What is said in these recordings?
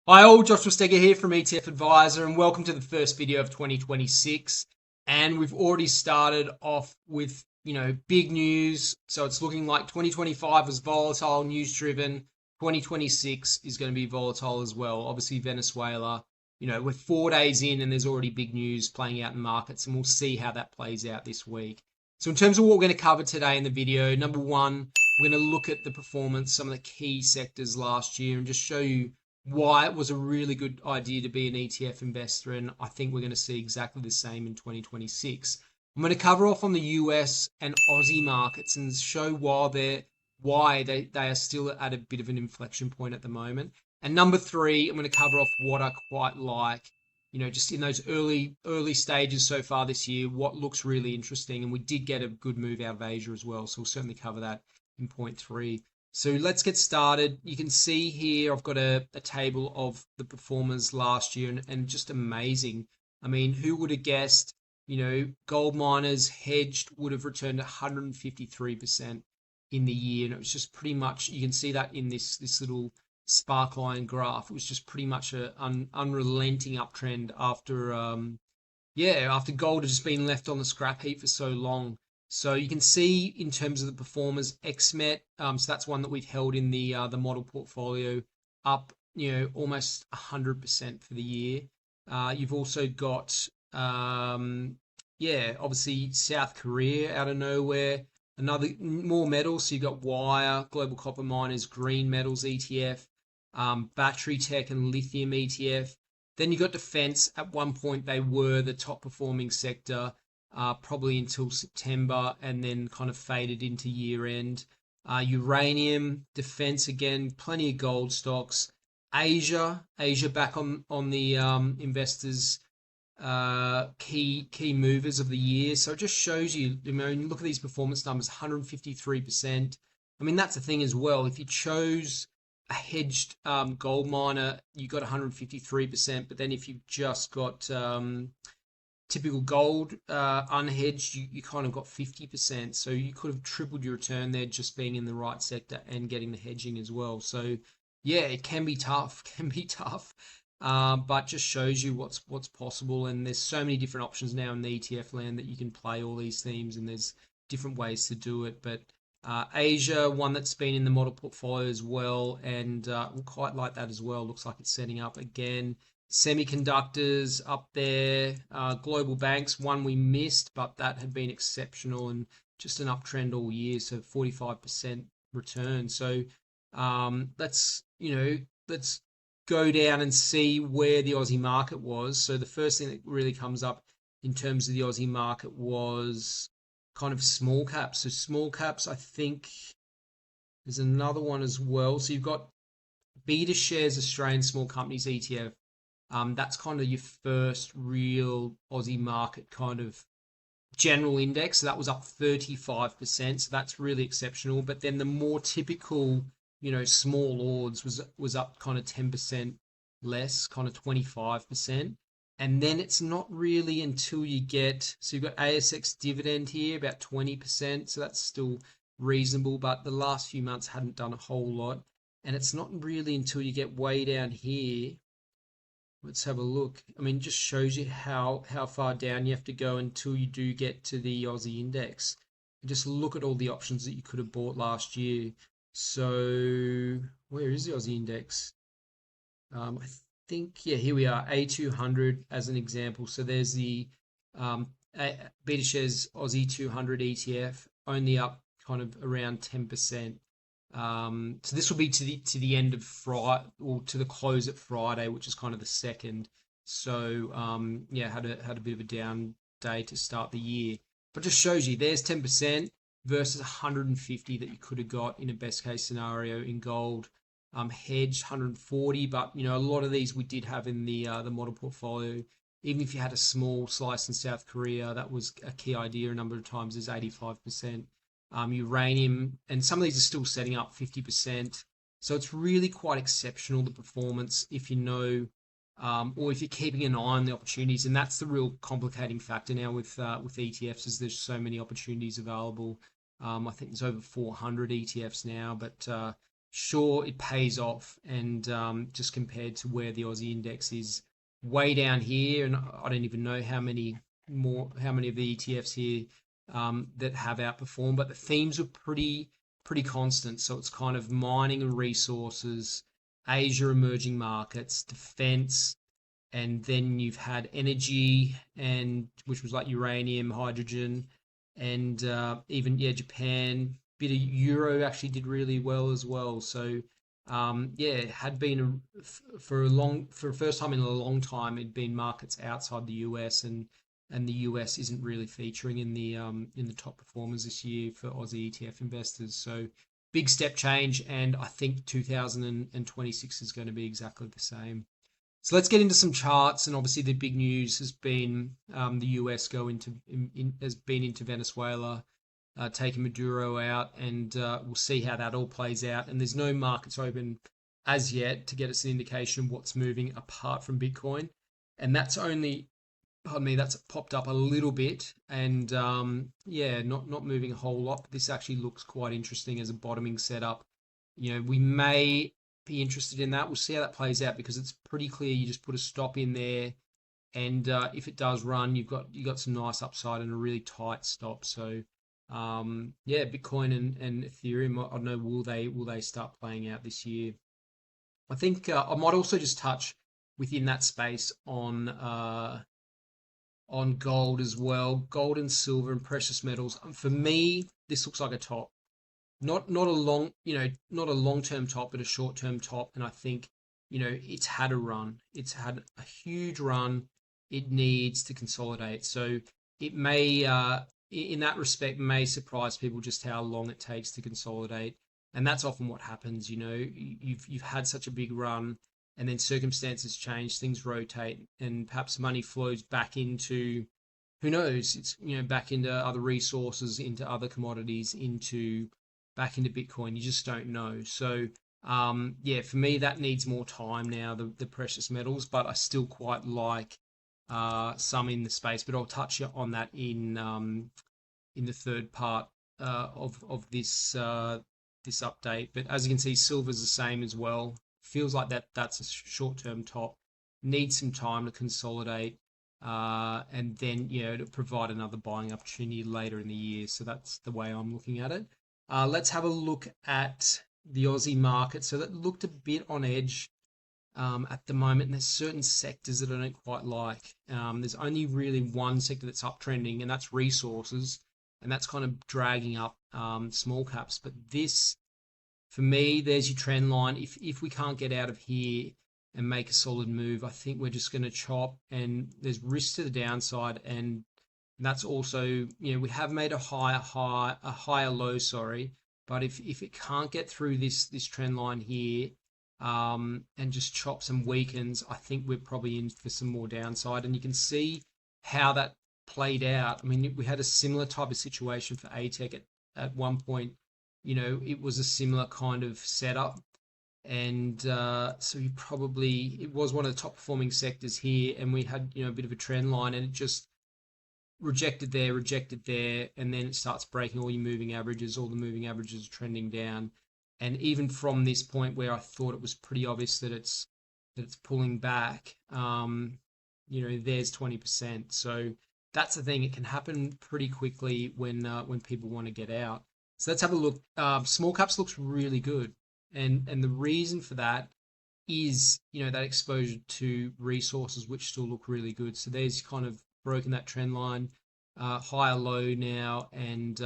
Hi all, Joshua Stega here from ETF Advisor, and welcome to the first video of 2026. And we've already started off with, big news. So it's looking like 2025 was volatile, news driven. 2026 is going to be volatile as well. Obviously, Venezuela, we're 4 days in and there's already big news playing out in markets, and we'll see how that plays out this week. So in terms of what we're going to cover today in the video, number one, we're going to look at the performance, some of the key sectors last year, and just show you why it was a really good idea to be an ETF investor, and I think we're going to see exactly the same in 2026. I'm going to cover off on the US and Aussie markets and show why they are still at a bit of an inflection point at the moment. And number three, I'm going to cover off what I quite like, just in those early stages so far this year, what looks really interesting. And we did get a good move out of Asia as well, so we'll certainly cover that in point three. So let's get started. You can see here I've got a table of the performers last year, and just amazing. I mean, who would have guessed, gold miners hedged would have returned 153% in the year. And it was just pretty much, you can see that in this little spark line graph. It was just pretty much an unrelenting uptrend after gold had just been left on the scrap heap for so long. So you can see in terms of the performers, XMET, so that's one that we've held in the model portfolio, up almost 100% for the year. You've also got obviously South Korea out of nowhere, another more metals. So you've got Wire, Global Copper Miners, Green Metals ETF, Battery Tech and Lithium ETF. Then you got defense. At one point they were the top performing sector. Probably until September, and then kind of faded into year end. Uranium, defense again, plenty of gold stocks. Asia back on the investors' key movers of the year. So it just shows you, look at these performance numbers, 153%. I mean, that's the thing as well. If you chose a hedged gold miner, you got 153%. But then if you just got typical gold unhedged, you kind of got 50%. So you could have tripled your return there just being in the right sector and getting the hedging as well. So yeah, it can be tough, but just shows you what's possible. And there's so many different options now in the ETF land that you can play all these themes, and there's different ways to do it. But Asia, one that's been in the model portfolio as well, and we quite like that as well. Looks like it's setting up again. Semiconductors up there, global banks, one we missed, but that had been exceptional and just an uptrend all year, so 45% return. So let's go down and see where the Aussie market was. So the first thing that really comes up in terms of the Aussie market was kind of small caps. So small caps, I think there's another one as well. So you've got Beta Shares Australian Small Companies ETF. That's kind of your first real Aussie market kind of general index. So that was up 35%. So that's really exceptional. But then the more typical, small ords was up kind of 10% less, kind of 25%. And then it's not really until you get, so you've got ASX dividend here, about 20%. So that's still reasonable. But the last few months hadn't done a whole lot. And it's not really until you get way down here. Let's have a look. I mean, just shows you how far down you have to go until you do get to the Aussie index. And just look at all the options that you could have bought last year. So where is the Aussie index? I think, here we are, A200 as an example. So there's the Beta Shares Aussie 200 ETF, only up kind of around 10%. So this will be to the end of Friday, or to the close at Friday, which is kind of the second. So had a bit of a down day to start the year, but just shows you there's 10% versus 150 that you could have got in a best case scenario in gold. Hedged 140, but a lot of these we did have in the model portfolio. Even if you had a small slice in South Korea, that was a key idea a number of times, is 85%. Uranium, and some of these are still setting up 50%. So it's really quite exceptional, the performance, if you know, or if you're keeping an eye on the opportunities. And that's the real complicating factor now with ETFs, is there's so many opportunities available. I think there's over 400 ETFs now, but sure, it pays off. And just compared to where the Aussie index is way down here, and I don't even know how many of the ETFs here that have outperformed, but the themes are pretty constant. So it's kind of mining and resources, Asia, emerging markets, defense, and then you've had energy, and which was like uranium, hydrogen, and even Japan. Bit of euro actually did really well as well. So yeah, it had been for the first time in a long time, it'd been markets outside the US, and the US isn't really featuring in the top performers this year for Aussie ETF investors. So big step change, and I think 2026 is going to be exactly the same. So let's get into some charts, and obviously the big news has been the US has been into Venezuela, taking Maduro out, and we'll see how that all plays out. And there's no markets open as yet to get us an indication of what's moving apart from Bitcoin, and that's only, pardon me, that's popped up a little bit, and yeah, not moving a whole lot. But this actually looks quite interesting as a bottoming setup. We may be interested in that. We'll see how that plays out, because it's pretty clear you just put a stop in there, and if it does run, you got some nice upside and a really tight stop. So yeah, Bitcoin and Ethereum, I don't know, will they start playing out this year? I think I might also just touch within that space on gold as well, gold and silver and precious metals. For me, this looks like a top. Not a not a long-term top, but a short-term top. And I think, it's had a run. It's had a huge run. It needs to consolidate. So it may, in that respect, may surprise people just how long it takes to consolidate. And that's often what happens. You've had such a big run, and then circumstances change, things rotate, and perhaps money flows back into, who knows, it's, back into other resources, into other commodities, back into Bitcoin. You just don't know. So yeah, for me, that needs more time now, the precious metals, but I still quite like some in the space. But I'll touch on that in the third part of this update. But as you can see, silver's the same as well. Feels like that's a short-term top. Needs some time to consolidate, and then to provide another buying opportunity later in the year. So that's the way I'm looking at it. Let's have a look at the Aussie market. So that looked a bit on edge at the moment. And there's certain sectors that I don't quite like. There's only really one sector that's uptrending, and that's resources, and that's kind of dragging up small caps. But this, for me, there's your trend line. If we can't get out of here and make a solid move, I think we're just going to chop, and there's risk to the downside. And that's also, we have made a higher low, sorry. But if it can't get through this trend line here, and just chops and weakens, I think we're probably in for some more downside. And you can see how that played out. I mean, we had a similar type of situation for ATEC at one point. It was a similar kind of setup. And so it was one of the top performing sectors here, and we had, a bit of a trend line, and it just rejected there, and then it starts breaking all your moving averages. All the moving averages are trending down. And even from this point where I thought it was pretty obvious that it's pulling back, there's 20%. So that's the thing. It can happen pretty quickly when people want to get out. So let's have a look. Small caps looks really good, and the reason for that is that exposure to resources, which still look really good. So there's kind of broken that trend line, higher low now, and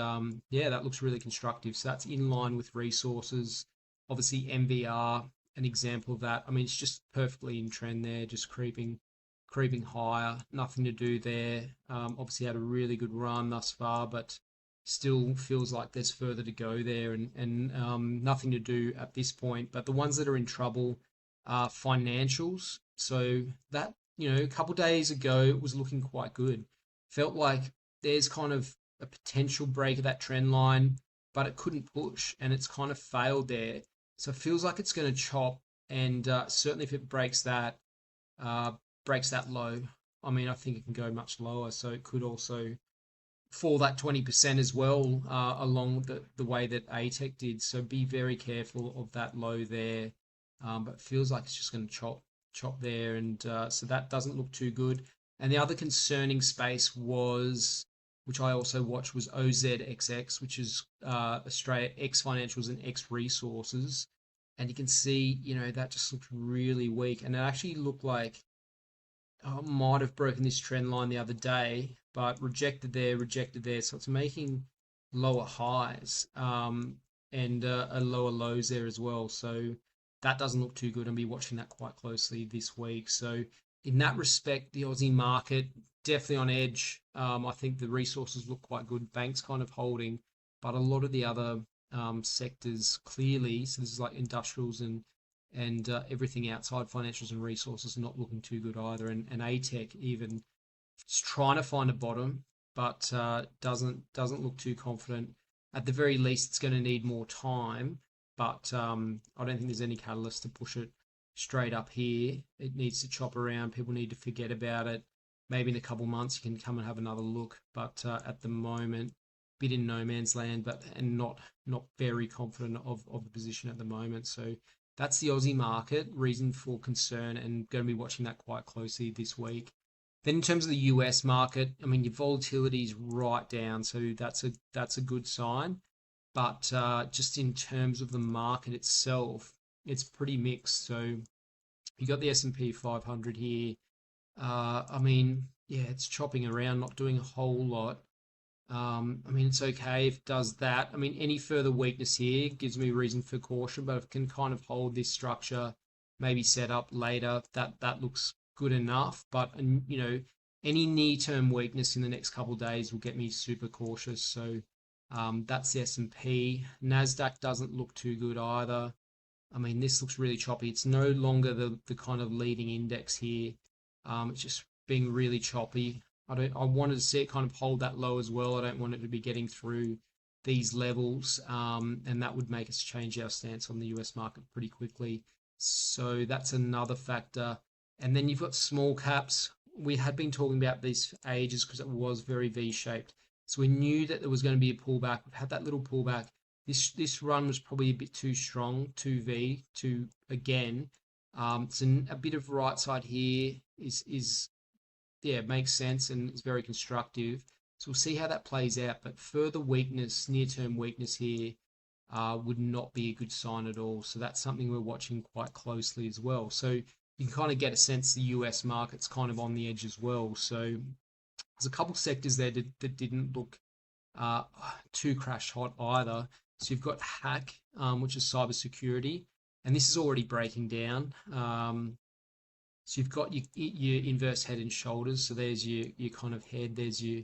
yeah, that looks really constructive. So that's in line with resources. Obviously, MVR, an example of that. I mean, it's just perfectly in trend there, just creeping higher. Nothing to do there. Obviously, had a really good run thus far, but still feels like there's further to go there, and nothing to do at this point. But the ones that are in trouble are financials. So that, a couple days ago, it was looking quite good. Felt like there's kind of a potential break of that trend line, but it couldn't push, and it's kind of failed there. So it feels like it's going to chop, and certainly if it breaks that low, I mean, I think it can go much lower. So it could also fall that 20% as well, along the way that ATEC did. So be very careful of that low there. But it feels like it's just going to chop there, and so that doesn't look too good. And the other concerning space was, which I also watched, was OZXX, which is Australia X Financials and X Resources. And you can see, that just looked really weak. And it actually looked like might have broken this trend line the other day, but rejected there. So it's making lower highs and a lower lows there as well. So that doesn't look too good. I'll be watching that quite closely this week. So in that respect, the Aussie market definitely on edge. I think the resources look quite good. Banks kind of holding, but a lot of the other sectors clearly. So this is like industrials and everything outside financials and resources not looking too good either. And ATEC even is trying to find a bottom, but doesn't look too confident. At the very least, it's going to need more time. But I don't think there's any catalyst to push it straight up here. It needs to chop around. People need to forget about it. Maybe in a couple months you can come and have another look. But at the moment, bit in no man's land, and not very confident of the position at the moment. So that's the Aussie market, reason for concern, and going to be watching that quite closely this week. Then in terms of the US market, I mean, your volatility is right down, so that's a good sign. But just in terms of the market itself, it's pretty mixed. So you got the S&P 500 here. I mean, yeah, it's chopping around, not doing a whole lot. I mean, it's okay if it does that. I mean, any further weakness here gives me reason for caution, but if it can kind of hold this structure, maybe set up later, that looks good enough. But, any near-term weakness in the next couple of days will get me super cautious. So that's the S&P. NASDAQ doesn't look too good either. I mean, this looks really choppy. It's no longer the kind of leading index here. It's just being really choppy. I wanted to see it kind of hold that low as well. I don't want it to be getting through these levels, and that would make us change our stance on the US market pretty quickly. So that's another factor. And then you've got small caps. We had been talking about these for ages because it was very V-shaped. So we knew that there was going to be a pullback. We've had that little pullback. This run was probably a bit too strong, too V, too again. So a bit of right side here is yeah, makes sense and is very constructive. So we'll see how that plays out. But further weakness, near-term weakness here, would not be a good sign at all. So that's something we're watching quite closely as well. So you can kind of get a sense the US market's kind of on the edge as well. So there's a couple sectors there that didn't look too crash hot either. So you've got hack, which is cybersecurity, and this is already breaking down. So you've got your inverse head and shoulders. So there's your kind of head, there's your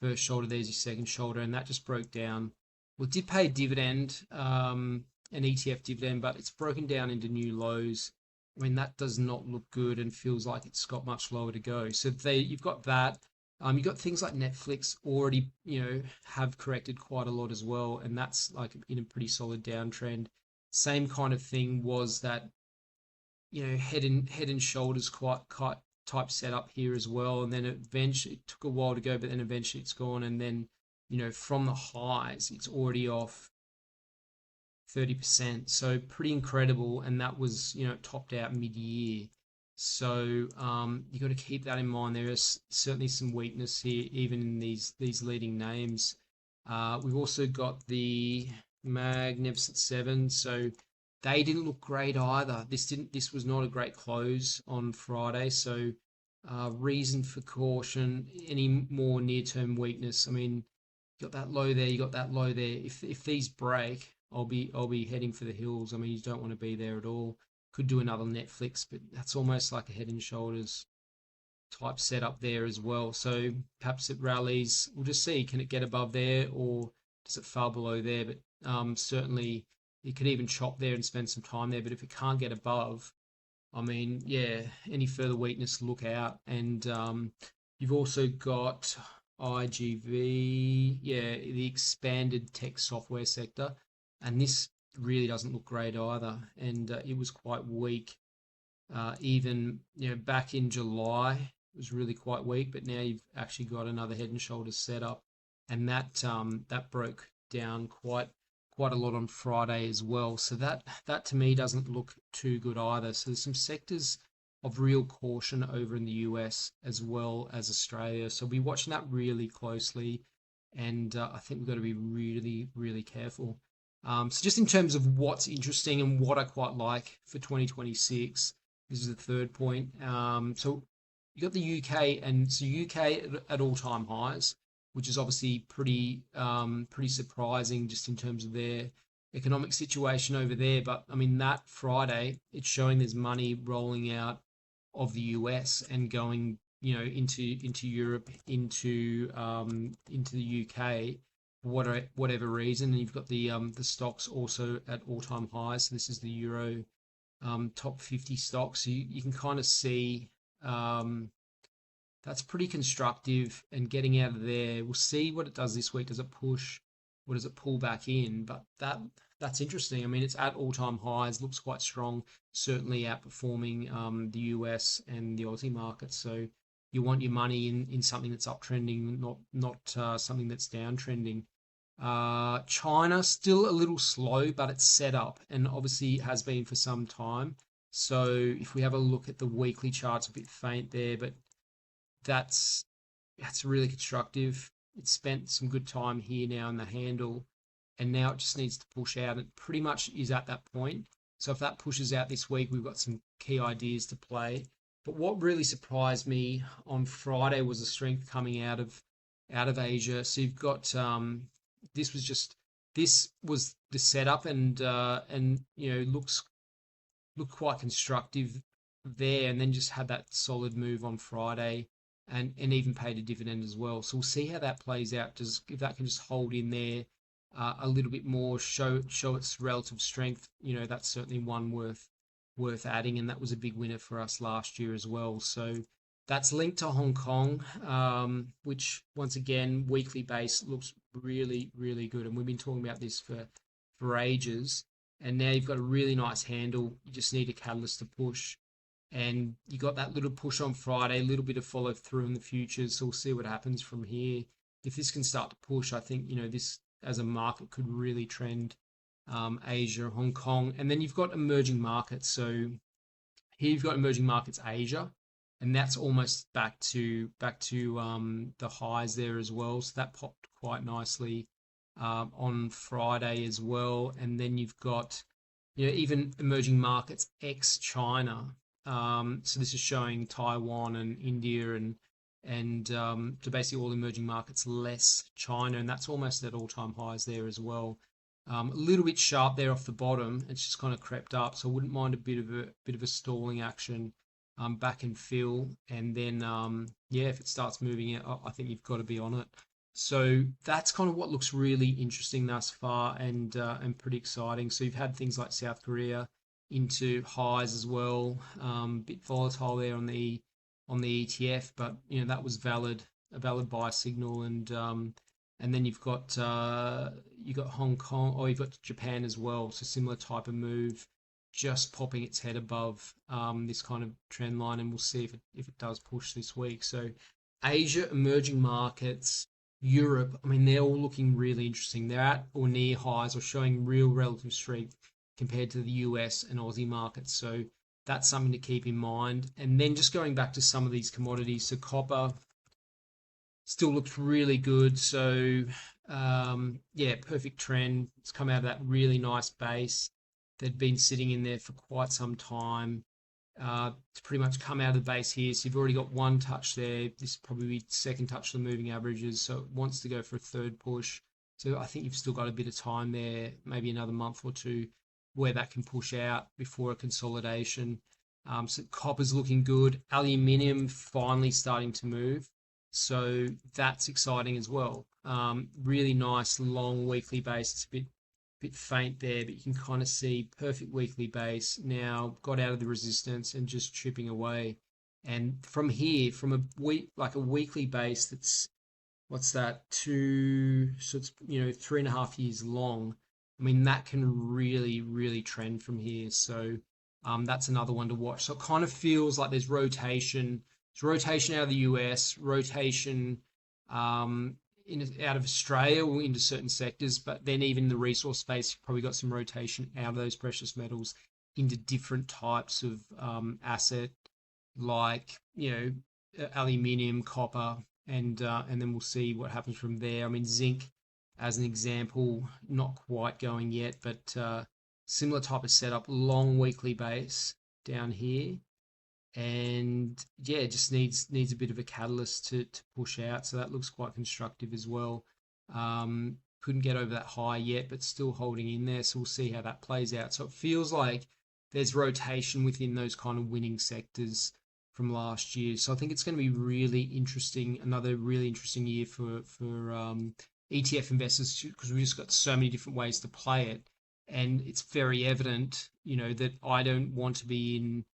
first shoulder, there's your second shoulder, and that just broke down. Well, it did pay a dividend, an ETF dividend, but it's broken down into new lows. I mean, that does not look good and feels like it's got much lower to go. So you've got that. You've got things like Netflix already, have corrected quite a lot as well, and that's like in a pretty solid downtrend. Same kind of thing was that, head and shoulders quite type setup here as well, and then eventually it took a while to go, but then eventually it's gone, and then from the highs it's already off 30%, so pretty incredible, and that was topped out mid-year. So you got to keep that in mind. There is certainly some weakness here, even in these leading names. We've also got the Magnificent Seven, so they didn't look great either. This was not a great close on Friday, so reason for caution. Any more near-term weakness? I mean, you got that low there, you got that low there. If these break, I'll be heading for the hills. I mean, you don't want to be there at all. Could do another Netflix, but that's almost like a head and shoulders type setup there as well. So perhaps it rallies. We'll just see. Can it get above there, or does it fall below there? But certainly you could even chop there and spend some time there. But if it can't get above, I mean, yeah, any further weakness, look out. And you've also got IGV, yeah, the expanded tech software sector, and this really doesn't look great either, and it was quite weak. Even back in July, it was really quite weak, but now you've actually got another head and shoulders setup, and that broke down quite a lot on Friday as well. So that to me doesn't look too good either. So there's some sectors of real caution over in the US as well as Australia. So we'll be watching that really closely, and I think we've got to be really, really careful. So just in terms of what's interesting and what I quite like for 2026, this is the third point. So you got the UK, and so UK at all-time highs, which is obviously pretty surprising just in terms of their economic situation over there. But I mean, that Friday, it's showing there's money rolling out of the US and going, into Europe, into the UK, for whatever reason. And you've got the stocks also at all-time highs. So this is the Euro top 50 stocks. So you can kind of see that's pretty constructive and getting out of there. We'll see what it does this week. Does it push or does it pull back in? But that's interesting. I mean, it's at all-time highs, looks quite strong, certainly outperforming the US and the Aussie market. So you want your money in something that's uptrending, not something that's downtrending. China still a little slow, but it's set up and obviously has been for some time. So if we have a look at the weekly charts, a bit faint there, but that's really constructive. It's spent some good time here now in the handle, and now it just needs to push out. It pretty much is at that point. So if that pushes out this week, we've got some key ideas to play. But what really surprised me on Friday was the strength coming out of Asia. So you've got this was the setup, and looked quite constructive there, and then just had that solid move on Friday, and even paid a dividend as well. So we'll see how that plays out. If that can just hold in there a little bit more, show its relative strength, that's certainly one worth adding, and that was a big winner for us last year as well. So that's linked to Hong Kong, which once again weekly base looks really, really good, and we've been talking about this for ages. And now you've got a really nice handle. You just need a catalyst to push. And you got that little push on Friday, a little bit of follow through in the futures. So we'll see what happens from here. If this can start to push, I think, this as a market could really trend Asia, Hong Kong. And then you've got emerging markets. So here you've got emerging markets Asia, and that's almost back to the highs there as well. So that popped quite nicely on Friday as well. And then you've got even emerging markets ex China. So this is showing Taiwan and India and so basically all emerging markets less China, and that's almost at all-time highs there as well. A little bit sharp there off the bottom. It's just kind of crept up, so I wouldn't mind a bit of a stalling action back and fill, and then if it starts moving it, I think you've got to be on it. So that's kind of what looks really interesting thus far, and pretty exciting. So you've had things like South Korea into highs as well, bit volatile there on the ETF, but that was a valid buy signal, and then you've got Hong Kong, or you've got Japan as well. So similar type of move, just popping its head above this kind of trend line, and we'll see if it does push this week. So Asia, emerging markets, Europe, I mean, they're all looking really interesting. They're at or near highs or showing real relative strength compared to the US and Aussie markets. So that's something to keep in mind. And then just going back to some of these commodities, so copper still looks really good. So perfect trend. It's come out of that really nice base. They'd been sitting in there for quite some time. It's pretty much come out of the base here. So you've already got one touch there. This is probably second touch of the moving averages. So it wants to go for a third push. So I think you've still got a bit of time there, maybe another month or two, where that can push out before a consolidation. So copper's looking good. Aluminium finally starting to move. So that's exciting as well. Really nice long weekly base. It's a bit faint there, but you can kind of see perfect weekly base now, got out of the resistance and just chipping away. And from here, from a weekly base that's, what's that, so it's 3.5 years long. I mean, that can really, really trend from here. So that's another one to watch. So it kind of feels like there's rotation. There's rotation out of the US, rotation out of Australia or into certain sectors, but then even in the resource space, you've probably got some rotation out of those precious metals into different types of asset, like aluminium, copper, and then we'll see what happens from there. I mean, zinc, as an example, not quite going yet, but similar type of setup, long weekly base down here, and yeah, it just needs a bit of a catalyst to push out. So that looks quite constructive as well. Couldn't get over that high yet, but still holding in there. So we'll see how that plays out. So it feels like there's rotation within those kind of winning sectors from last year. So I think it's going to be really interesting, another really interesting year for ETF investors, because we've just got so many different ways to play it. And it's very evident, that I don't want to be in,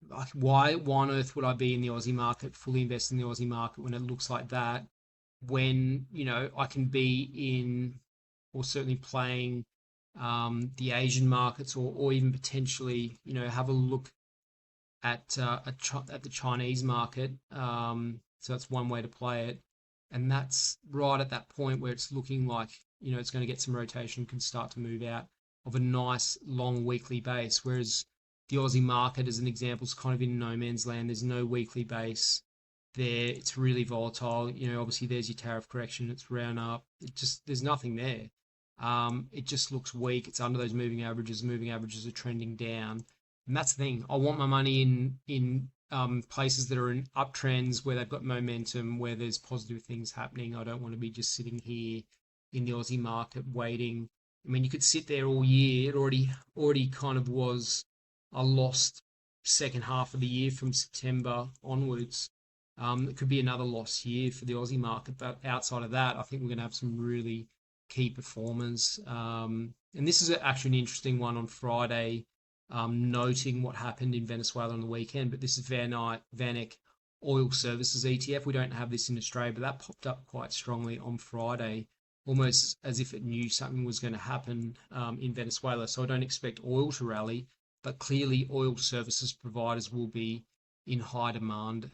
like, why on earth would I be in the Aussie market, fully invest in the Aussie market when it looks like that, when, I can be in, or certainly playing the Asian markets, or even potentially, have a look at the Chinese market. So that's one way to play it, and that's right at that point where it's looking like it's going to get some rotation, can start to move out of a nice long weekly base. Whereas the Aussie market, as an example, is kind of in no man's land. There's no weekly base there. It's really volatile. Obviously there's your tariff correction. It's round up. There's nothing there. It just looks weak. It's under those moving averages. Moving averages are trending down. And that's the thing. I want my money in places that are in uptrends, where they've got momentum, where there's positive things happening. I don't want to be just sitting here in the Aussie market waiting. I mean, you could sit there all year. It already kind of was a lost second half of the year from September onwards. It could be another lost year for the Aussie market, but outside of that, I think we're going to have some really key performers. And this is actually an interesting one on Friday, noting what happened in Venezuela on the weekend. But this is VanEck Oil Services ETF. We don't have this in Australia, but that popped up quite strongly on Friday, almost as if it knew something was going to happen in Venezuela. So I don't expect oil to rally, but clearly oil services providers will be in high demand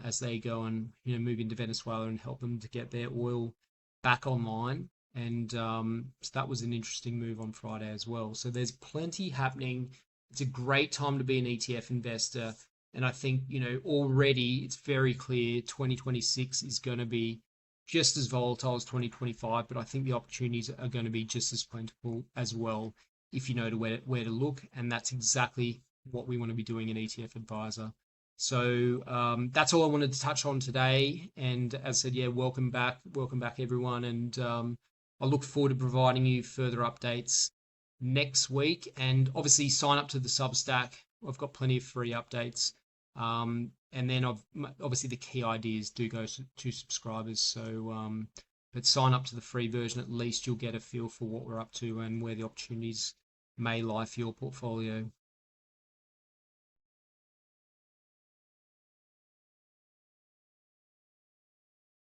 as they go and move into Venezuela and help them to get their oil back online. And so that was an interesting move on Friday as well. So there's plenty happening. It's a great time to be an ETF investor. And I think, already it's very clear 2026 is going to be just as volatile as 2025, but I think the opportunities are going to be just as plentiful as well, if you know where to look. And that's exactly what we want to be doing in ETF Advisor. So that's all I wanted to touch on today. And as I said, yeah, welcome back everyone. And I look forward to providing you further updates next week. And obviously sign up to the Substack. I've got plenty of free updates. And then obviously the key ideas do go to subscribers. So, but sign up to the free version. At least you'll get a feel for what we're up to and where the opportunities may lie for your portfolio.